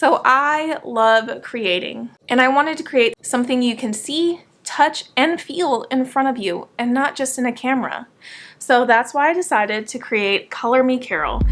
So I love creating, and I wanted to create something you can see, touch, and feel in front of you, and not just in a camera. So that's why I decided to create Color Me Carole.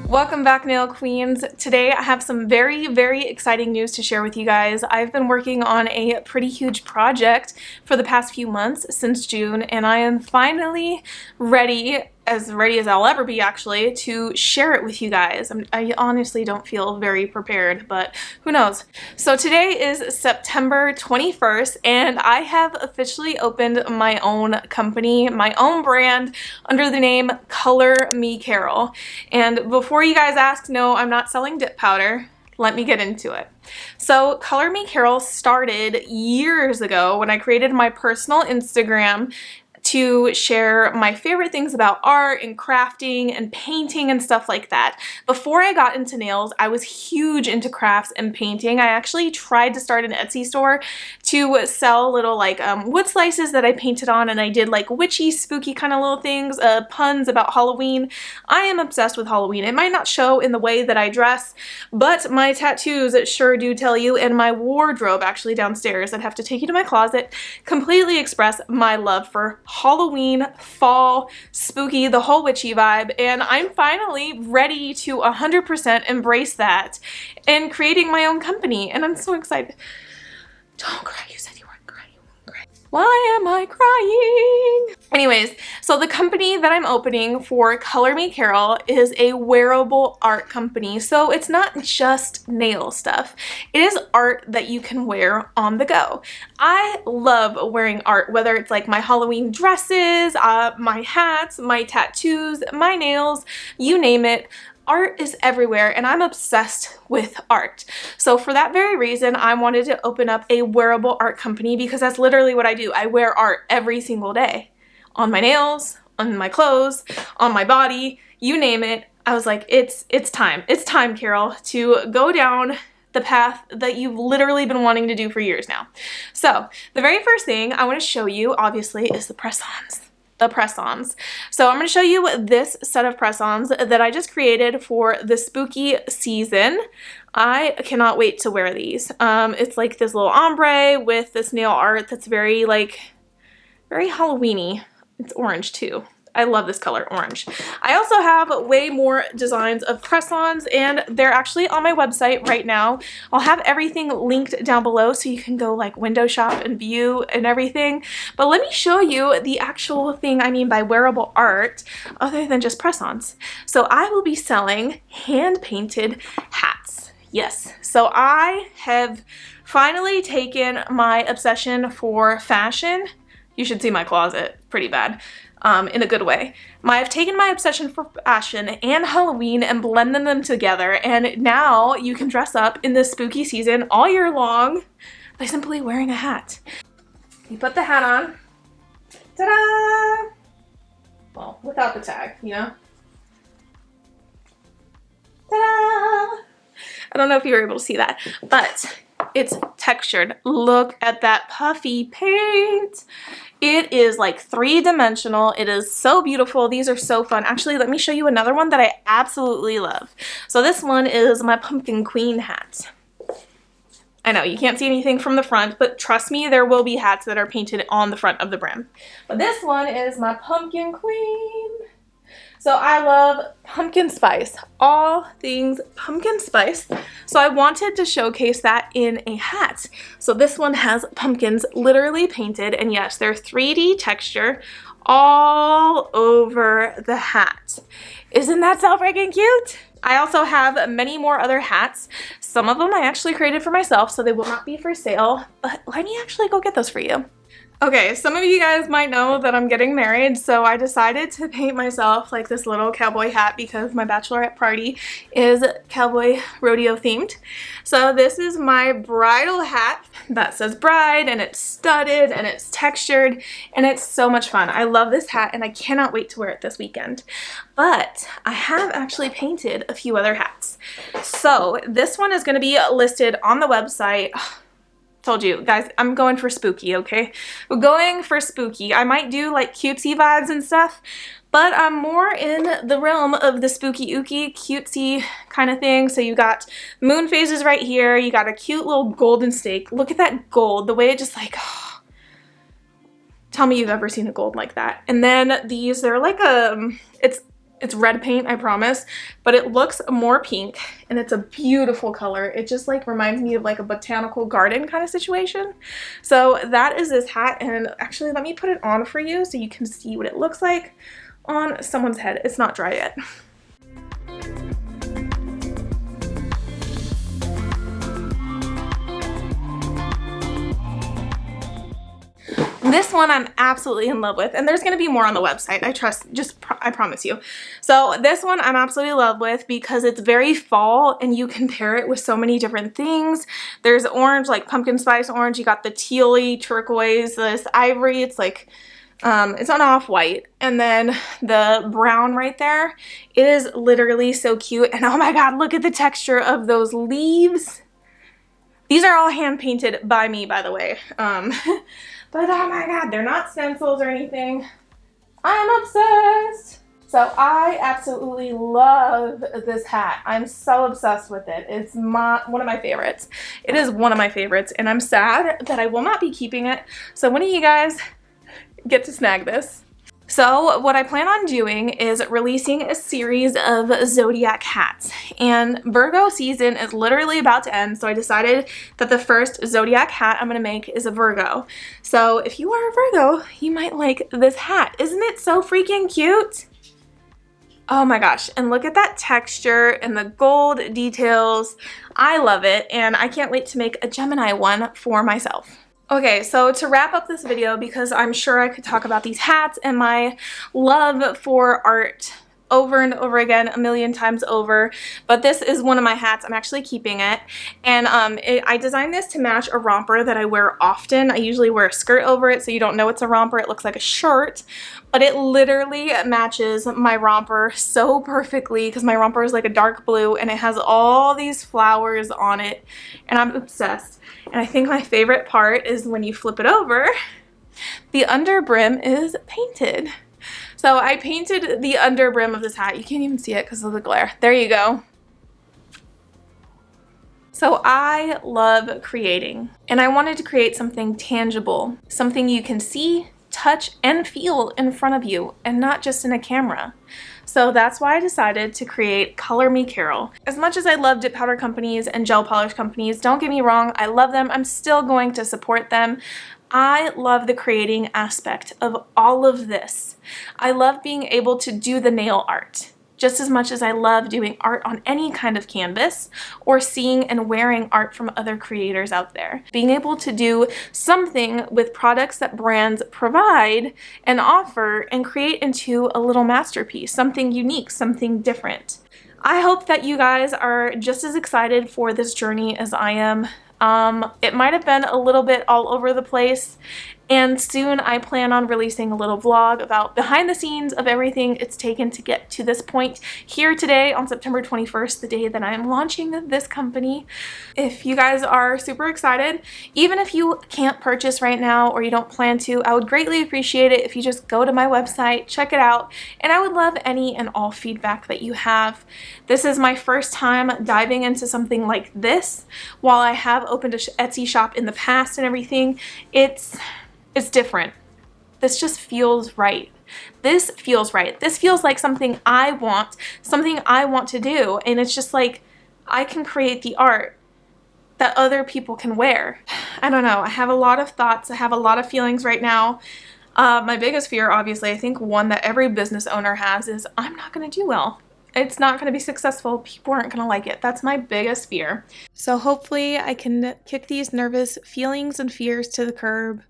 Welcome back, nail queens. Today I have some very, very exciting news to share with you guys. I've been working on a pretty huge project for the past few months since June, and I am finally ready as I'll ever be, actually, to share it with you guys. I honestly don't feel very prepared, but who knows. So today is September 21st, and I have officially opened my own company, my own brand, under the name Color Me Carole. And before you guys ask, no, I'm not selling dip powder. Let me get into it. So Color Me Carole started years ago when I created my personal Instagram to share my favorite things about art and crafting and painting and stuff like that. Before I got into nails, I was huge into crafts and painting. I actually tried to start an Etsy store to sell little wood slices that I painted on, and I did like witchy, spooky kind of little things, puns about Halloween. I am obsessed with Halloween. It might not show in the way that I dress, but my tattoos sure do tell you, and my wardrobe actually downstairs, I'd have to take you to my closet, completely express my love for Halloween, fall, spooky, the whole witchy vibe, and I'm finally ready to 100% embrace that and creating my own company, and I'm so excited. Don't cry, you said you weren't crying. Why am I crying? Anyways, so the company that I'm opening for Color Me Carole is a wearable art company. So it's not just nail stuff. It is art that you can wear on the go. I love wearing art, whether it's like my Halloween dresses, my hats, my tattoos, my nails, you name it. Art is everywhere, and I'm obsessed with art. So for that very reason, I wanted to open up a wearable art company, because that's literally what I do. I wear art every single day. On my nails, on my clothes, on my body, you name it. I was like, it's time. It's time, Carole, to go down the path that you've literally been wanting to do for years now. So the very first thing I want to show you, obviously, is the press-ons. So I'm going to show you this set of press-ons that I just created for the spooky season. I cannot wait to wear these. It's like this little ombre with this nail art that's very Halloween-y. It's orange too. I love this color, orange. I also have way more designs of press-ons, and they're actually on my website right now. I'll have everything linked down below so you can go like window shop and view and everything. But let me show you the actual thing I mean by wearable art other than just press-ons. So I will be selling hand-painted hats. Yes, so I have finally taken my obsession for fashion. You should see my closet, pretty bad. In a good way. I've taken my obsession for fashion and Halloween and blended them together, and now you can dress up in this spooky season all year long by simply wearing a hat. You put the hat on. Ta-da! Well, without the tag, you know? Ta-da! I don't know if you were able to see that, but it's textured. Look at that puffy paint. It is like three-dimensional. It is so beautiful. These are so fun. Actually, let me show you another one that I absolutely love. So this one is my pumpkin queen hat. I know you can't see anything from the front, but trust me, there will be hats that are painted on the front of the brim. But this one is my pumpkin queen. So I love pumpkin spice, all things pumpkin spice. So I wanted to showcase that in a hat. So this one has pumpkins literally painted, and yes, they're 3D texture all over the hat. Isn't that so freaking cute? I also have many more other hats. Some of them I actually created for myself, so they will not be for sale, but let me actually go get those for you. Okay, some of you guys might know that I'm getting married, so I decided to paint myself like this little cowboy hat because my bachelorette party is cowboy rodeo themed. So this is my bridal hat that says bride, and it's studded and it's textured, and it's so much fun. I love this hat and I cannot wait to wear it this weekend. But I have actually painted a few other hats. So this one is going to be listed on the website. Told you, guys, I'm going for spooky, okay? We're going for spooky. I might do like cutesy vibes and stuff, but I'm more in the realm of the spooky ooky, cutesy kind of thing. So you got moon phases right here. You got a cute little golden stake. Look at that gold, the way it just like, oh. Tell me you've ever seen a gold like that. And then these, they're like it's red paint, I promise, but it looks more pink and it's a beautiful color. It just like reminds me of like a botanical garden kind of situation. So that is this hat, and actually let me put it on for you so you can see what it looks like on someone's head. It's not dry yet. This one I'm absolutely in love with, and there's going to be more on the website. I promise you. So this one I'm absolutely in love with because it's very fall, and you can pair it with so many different things. There's orange, like pumpkin spice orange. You got the tealy turquoise, this ivory. It's like, it's an off-white, and then the brown right there. It is literally so cute, and oh my god, look at the texture of those leaves. These are all hand painted by me, by the way. But oh my god, they're not stencils or anything. I'm obsessed. So I absolutely love this hat. I'm so obsessed with it. It's one of my favorites. It is one of my favorites, and I'm sad that I will not be keeping it. So when do you guys get to snag this? So what I plan on doing is releasing a series of zodiac hats, and Virgo season is literally about to end, so I decided that the first zodiac hat I'm going to make is a Virgo. So if you are a Virgo, you might like this hat. Isn't it so freaking cute? Oh my gosh, and look at that texture and the gold details. I love it, and I can't wait to make a Gemini one for myself. Okay, so to wrap up this video, because I'm sure I could talk about these hats and my love for art over and over again, a million times over, but this is one of my hats. I'm actually keeping it, and I designed this to match a romper that I wear often. I usually wear a skirt over it, so you don't know it's a romper. It looks like a shirt, but it literally matches my romper so perfectly because my romper is like a dark blue, and it has all these flowers on it, and I'm obsessed. And I think my favorite part is when you flip it over, the under brim is painted. So I painted the under brim of this hat. You can't even see it because of the glare. There you go. So I love creating, and I wanted to create something tangible, something you can see, touch, and feel in front of you, and not just in a camera. So that's why I decided to create Color Me Carole. As much as I love dip powder companies and gel polish companies, don't get me wrong, I love them. I'm still going to support them. I love the creating aspect of all of this. I love being able to do the nail art just as much as I love doing art on any kind of canvas or seeing and wearing art from other creators out there. Being able to do something with products that brands provide and offer and create into a little masterpiece, something unique, something different. I hope that you guys are just as excited for this journey as I am. It might have been a little bit all over the place, and soon I plan on releasing a little vlog about behind the scenes of everything it's taken to get to this point here today on September 21st, the day that I'm launching this company. If you guys are super excited, even if you can't purchase right now or you don't plan to, I would greatly appreciate it if you just go to my website, check it out, and I would love any and all feedback that you have. This is my first time diving into something like this. While I have opened a Etsy shop in the past and everything, it's different. This just feels right. This feels right. This feels like something I want to do, and it's just like I can create the art that other people can wear. I don't know. I have a lot of thoughts. I have a lot of feelings right now. My biggest fear, obviously, I think one that every business owner has is I'm not going to do well. It's not going to be successful. People aren't going to like it. That's my biggest fear. So hopefully I can kick these nervous feelings and fears to the curb.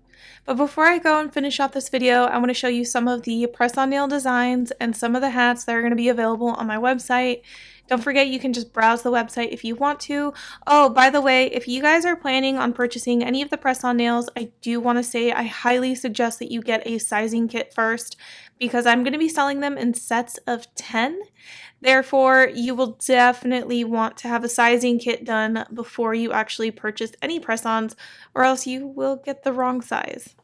But before I go and finish off this video, I want to show you some of the press-on nail designs and some of the hats that are going to be available on my website. Don't forget, you can just browse the website if you want to. Oh, by the way, if you guys are planning on purchasing any of the press-on nails, I do want to say I highly suggest that you get a sizing kit first because I'm going to be selling them in sets of 10. Therefore, you will definitely want to have a sizing kit done before you actually purchase any press-ons, or else you will get the wrong size.